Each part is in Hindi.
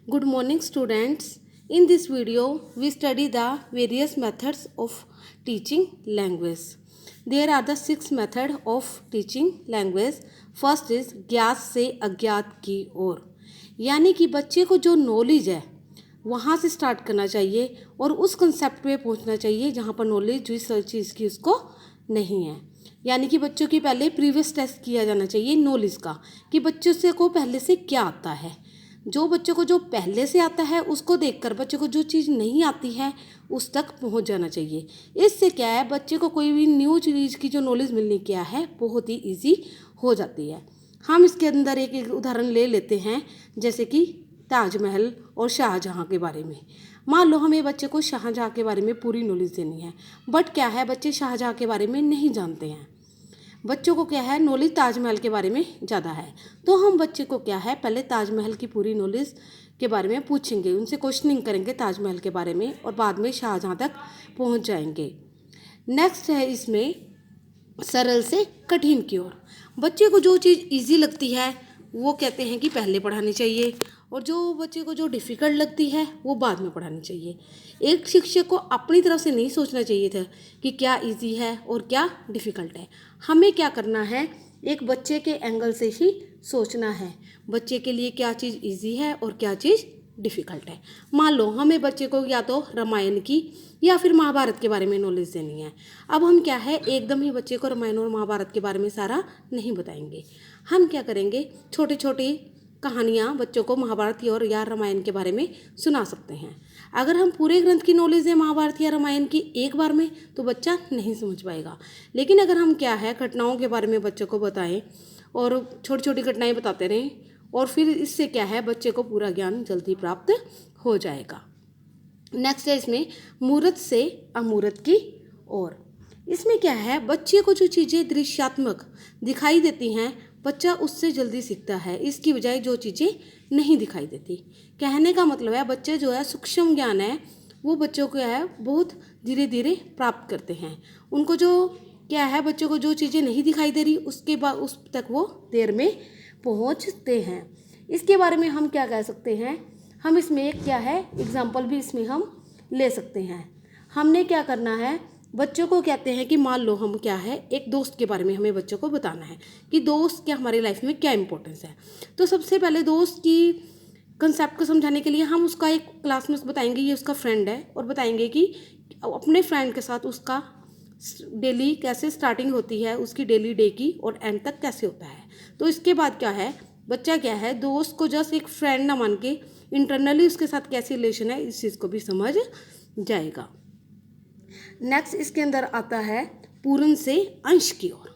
Good morning, students. In this video, we study the various methods of teaching language. There are the 6 methods of teaching language. First is ज्ञात से अज्ञात की ओर, यानी कि बच्चे को जो नॉलेज है वहाँ से स्टार्ट करना चाहिए और उस कंसेप्ट पे पहुँचना चाहिए जहाँ पर नॉलेज जिस चीज़ की उसको नहीं है। यानी कि बच्चों की पहले प्रीवियस टेस्ट किया जाना चाहिए नॉलेज का, कि बच्चों से को पहले से क्या आता है। जो बच्चों को जो पहले से आता है उसको देखकर बच्चों को जो चीज़ नहीं आती है उस तक पहुंच जाना चाहिए। इससे क्या है, बच्चे को कोई भी न्यू चीज़ की जो नॉलेज मिलनी क्या है बहुत ही इजी हो जाती है। हम इसके अंदर एक उदाहरण ले लेते हैं, जैसे कि ताजमहल और शाहजहाँ के बारे में। मान लो हमें बच्चे को शाहजहाँ के बारे में पूरी नॉलेज देनी है, बट क्या है बच्चे शाहजहाँ के बारे में नहीं जानते हैं। बच्चों को क्या है नॉलेज ताजमहल के बारे में ज़्यादा है, तो हम बच्चे को क्या है पहले ताजमहल की पूरी नॉलेज के बारे में पूछेंगे, उनसे क्वेश्चनिंग करेंगे ताजमहल के बारे में और बाद में शाहजहाँ तक पहुंच जाएंगे। नेक्स्ट है इसमें सरल से कठिन की ओर। बच्चे को जो चीज़ इजी लगती है वो कहते हैं कि पहले पढ़ानी चाहिए, और जो बच्चे को जो डिफ़िकल्ट लगती है वो बाद में पढ़ानी चाहिए। एक शिक्षक को अपनी तरफ से नहीं सोचना चाहिए था कि क्या इजी है और क्या डिफ़िकल्ट है। हमें क्या करना है, एक बच्चे के एंगल से ही सोचना है, बच्चे के लिए क्या चीज़ इजी है और क्या चीज़ डिफ़िकल्ट है। मान लो हमें बच्चे को या तो रामायण की या फिर महाभारत के बारे में नॉलेज देनी है। अब हम क्या है एकदम ही बच्चे को रामायण और महाभारत के बारे में सारा नहीं बताएंगे। हम क्या करेंगे, छोटी छोटी कहानियाँ बच्चों को महाभारत और या रामायण के बारे में सुना सकते हैं। अगर हम पूरे ग्रंथ की नॉलेज दें महाभारत या रामायण की एक बार में तो बच्चा नहीं समझ पाएगा। लेकिन अगर हम क्या है घटनाओं के बारे में बच्चों को बताएं और छोटी छोटी घटनाएं बताते रहें, और फिर इससे क्या है बच्चे को पूरा ज्ञान जल्दी प्राप्त हो जाएगा। नेक्स्ट है इसमें मूर्त से अमूर्त की ओर। इसमें क्या है बच्चे को जो चीज़ें दृश्यात्मक दिखाई देती हैं बच्चा उससे जल्दी सीखता है, इसकी बजाय जो चीज़ें नहीं दिखाई देती। कहने का मतलब है बच्चे जो है सूक्ष्म ज्ञान है वो बच्चों को है बहुत धीरे धीरे प्राप्त करते हैं। उनको जो क्या है बच्चों को जो चीज़ें नहीं दिखाई दे रही उसके बाद उस तक वो देर में पहुंचते हैं। इसके बारे में हम क्या कह सकते हैं, हम इसमें एक क्या है एग्जाम्पल भी इसमें हम ले सकते हैं। हमने क्या करना है, बच्चों को कहते हैं कि मान लो हम क्या है एक दोस्त के बारे में हमें बच्चों को बताना है कि दोस्त क्या हमारी लाइफ में क्या इंपॉर्टेंस है। तो सबसे पहले दोस्त की कंसेप्ट को समझाने के लिए हम उसका एक क्लास में बताएंगे ये उसका फ्रेंड है, और बताएंगे कि अपने फ्रेंड के साथ उसका डेली कैसे स्टार्टिंग होती है उसकी डेली डे की और एंड तक कैसे होता है। तो इसके बाद क्या है बच्चा क्या है दोस्त को जस्ट एक फ्रेंड ना मान के इंटरनली उसके साथ कैसे रिलेशन है इस चीज़ को भी समझ जाएगा। नेक्स्ट इसके अंदर आता है पूर्ण से अंश की ओर।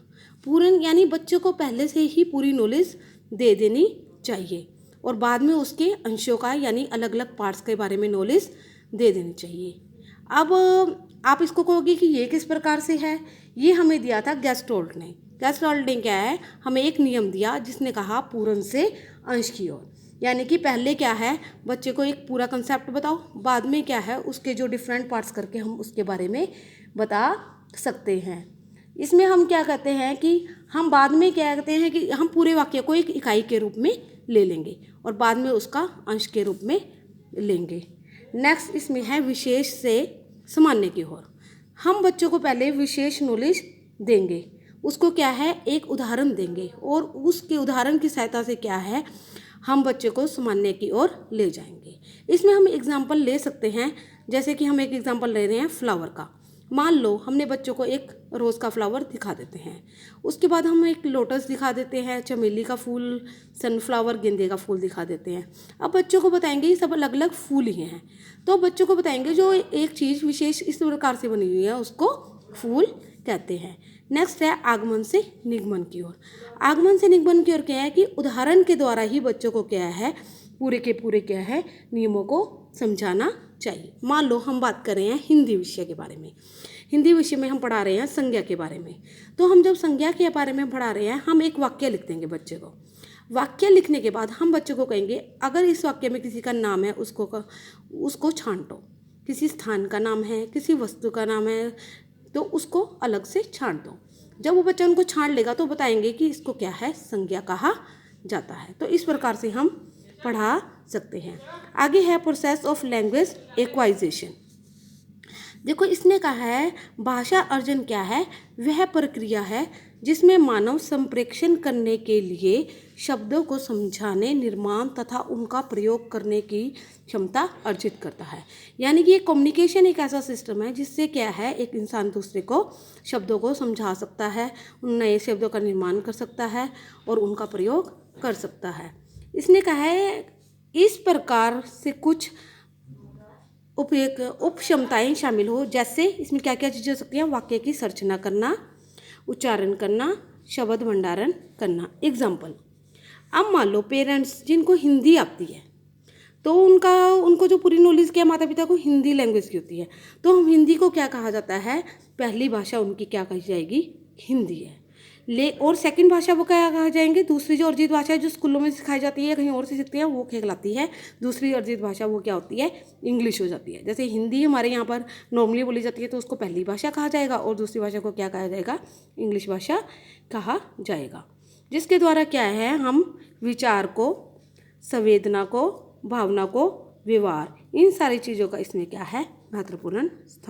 पूर्ण यानी बच्चों को पहले से ही पूरी नॉलेज दे देनी चाहिए और बाद में उसके अंशों का यानी अलग अलग पार्ट्स के बारे में नॉलेज दे देनी चाहिए। अब आप इसको कहोगे कि ये किस प्रकार से है, ये हमें दिया था गेस्टोल्ट ने। गेस्टोल्ट ने क्या है हमें एक नियम दिया जिसने कहा पूर्ण से अंश की ओर, यानी कि पहले क्या है बच्चे को एक पूरा कंसेप्ट बताओ, बाद में क्या है उसके जो डिफरेंट पार्ट्स करके हम उसके बारे में बता सकते हैं। इसमें हम क्या कहते हैं कि हम बाद में क्या कहते हैं कि हम पूरे वाक्य को एक इकाई के रूप में ले लेंगे और बाद में उसका अंश के रूप में लेंगे। नेक्स्ट इसमें है विशेष से सामान्य की ओर। हम बच्चों को पहले विशेष नॉलेज देंगे, उसको क्या है एक उदाहरण देंगे और उसके उदाहरण की सहायता से क्या है हम बच्चे को सामान्य की ओर ले जाएंगे। इसमें हम एग्जाम्पल ले सकते हैं, जैसे कि हम एक एग्जाम्पल ले रहे हैं फ्लावर का। मान लो हमने बच्चों को एक रोज़ का फ्लावर दिखा देते हैं, उसके बाद हम एक लोटस दिखा देते हैं, चमेली का फूल, सनफ्लावर, गेंदे का फूल दिखा देते हैं। अब बच्चों को बताएंगे ये सब अलग अलग फूल ही हैं, तो बच्चों को बताएंगे जो एक चीज़ विशेष इस प्रकार से बनी हुई है उसको फूल कहते हैं। नेक्स्ट है आगमन से निगमन की ओर। आगमन से निगमन की ओर क्या है कि उदाहरण के द्वारा ही बच्चों को क्या है पूरे के पूरे क्या है नियमों को समझाना चाहिए। मान लो हम बात कर रहे हैं हिंदी विषय के बारे में, हिंदी विषय में हम पढ़ा रहे हैं संज्ञा के बारे में। तो हम जब संज्ञा के बारे में पढ़ा रहे हैं हम एक वाक्य लिख देंगे बच्चे को। वाक्य लिखने के बाद हम बच्चों को कहेंगे अगर इस वाक्य में किसी का नाम है उसको छांटो, किसी स्थान का नाम है, किसी वस्तु का नाम है, तो उसको अलग से छांट दो। जब वो बच्चा उनको छांट लेगा तो बताएंगे कि इसको क्या है संज्ञा कहा जाता है। तो इस प्रकार से हम पढ़ा सकते हैं। आगे है प्रोसेस ऑफ लैंग्वेज एक्वाइजेशन। देखो इसने कहा है भाषा अर्जन क्या है, वह प्रक्रिया है जिसमें मानव संप्रेषण करने के लिए शब्दों को समझाने, निर्माण तथा उनका प्रयोग करने की क्षमता अर्जित करता है। यानी कि ये कम्युनिकेशन एक ऐसा सिस्टम है जिससे क्या है एक इंसान दूसरे को शब्दों को समझा सकता है, उन नए शब्दों का निर्माण कर सकता है और उनका प्रयोग कर सकता है। इसने कहा है इस प्रकार से कुछ उप क्षमताएँ शामिल हो, जैसे इसमें क्या क्या चीज़ें हो सकती हैं, वाक्य की संरचना करना, उच्चारण करना, शब्द भंडारण करना। एग्जाम्पल, अब मान लो पेरेंट्स जिनको हिंदी आती है तो उनको जो पूरी नॉलेज क्या माता पिता को हिंदी लैंग्वेज की होती है, तो हम हिंदी को क्या कहा जाता है, पहली भाषा उनकी क्या कही जाएगी, हिंदी है। और सेकंड भाषा वो क्या कहा जाएंगे, दूसरी जो अर्जित भाषा है जो स्कूलों में सिखाई जाती है, कहीं और से सीखते हैं, वो कहलाती है दूसरी अर्जित भाषा, वो क्या होती है, इंग्लिश हो जाती है। जैसे हिंदी हमारे यहाँ पर नॉर्मली बोली जाती है तो उसको पहली भाषा कहा जाएगा और दूसरी भाषा को क्या कहा जाएगा, इंग्लिश भाषा कहा जाएगा। जिसके द्वारा क्या है हम विचार को, संवेदना को, भावना को, व्यवहार, इन सारी चीज़ों का इसमें क्या है महत्वपूर्ण